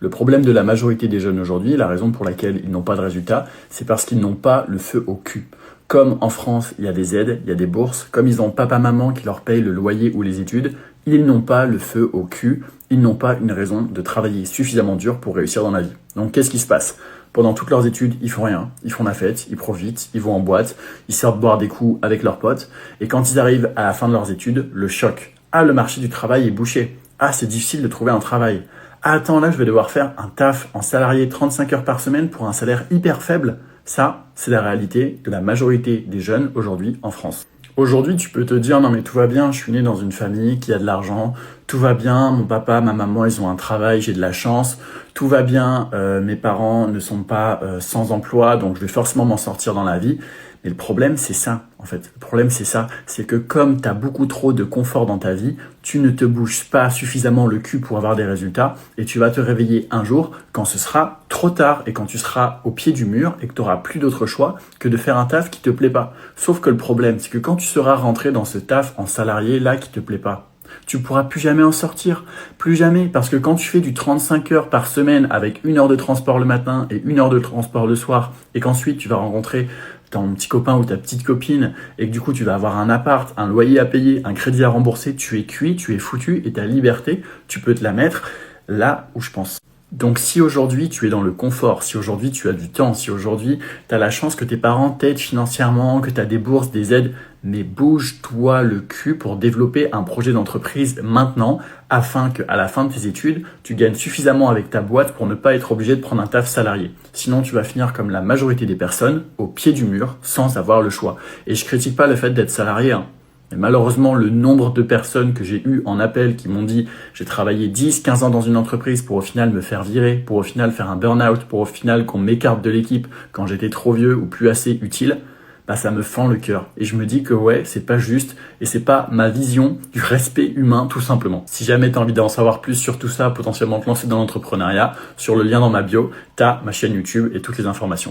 Le problème de la majorité des jeunes aujourd'hui, la raison pour laquelle ils n'ont pas de résultats, c'est parce qu'ils n'ont pas le feu au cul. Comme en France, il y a des aides, il y a des bourses, comme ils ont papa-maman qui leur paye le loyer ou les études, ils n'ont pas le feu au cul, ils n'ont pas une raison de travailler suffisamment dur pour réussir dans la vie. Donc qu'est-ce qui se passe? Pendant toutes leurs études, ils font rien, ils font la fête, ils profitent, ils vont en boîte, ils sortent boire des coups avec leurs potes, et quand ils arrivent à la fin de leurs études, le choc. Ah, le marché du travail est bouché. Ah, c'est difficile de trouver un travail. Ah, attends, là, je vais devoir faire un taf en salarié 35 heures par semaine pour un salaire hyper faible. Ça, c'est la réalité de la majorité des jeunes aujourd'hui en France. Aujourd'hui, tu peux te dire, non mais tout va bien, je suis né dans une famille qui a de l'argent, tout va bien, mon papa, ma maman, ils ont un travail, j'ai de la chance, tout va bien, mes parents ne sont pas sans emploi, donc je vais forcément m'en sortir dans la vie. Mais le problème, c'est ça, en fait. Le problème, c'est ça. C'est que comme tu as beaucoup trop de confort dans ta vie, tu ne te bouges pas suffisamment le cul pour avoir des résultats et tu vas te réveiller un jour quand ce sera trop tard et quand tu seras au pied du mur et que tu n'auras plus d'autre choix que de faire un taf qui te plaît pas. Sauf que le problème, c'est que quand tu seras rentré dans ce taf en salarié là qui te plaît pas, tu pourras plus jamais en sortir. Plus jamais. Parce que quand tu fais du 35 heures par semaine avec 1 heure de transport le matin et 1 heure de transport le soir et qu'ensuite tu vas rencontrer ton petit copain ou ta petite copine et que du coup tu vas avoir un appart, un loyer à payer, un crédit à rembourser, tu es cuit, tu es foutu et ta liberté, tu peux te la mettre là où je pense. Donc si aujourd'hui tu es dans le confort, si aujourd'hui tu as du temps, si aujourd'hui tu as la chance que tes parents t'aident financièrement, que tu as des bourses, des aides, mais bouge-toi le cul pour développer un projet d'entreprise maintenant afin qu'à la fin de tes études, tu gagnes suffisamment avec ta boîte pour ne pas être obligé de prendre un taf salarié. Sinon, tu vas finir comme la majorité des personnes, au pied du mur, sans avoir le choix. Et je critique pas le fait d'être salarié, hein. Mais malheureusement, le nombre de personnes que j'ai eues en appel qui m'ont dit j'ai travaillé 10, 15 ans dans une entreprise pour au final me faire virer, pour au final faire un burn-out, pour au final qu'on m'écarte de l'équipe quand j'étais trop vieux ou plus assez utile, bah ça me fend le cœur. Et je me dis que ouais, c'est pas juste et c'est pas ma vision du respect humain tout simplement. Si jamais tu as envie d'en savoir plus sur tout ça, potentiellement te lancer dans l'entrepreneuriat, sur le lien dans ma bio, tu as ma chaîne YouTube et toutes les informations.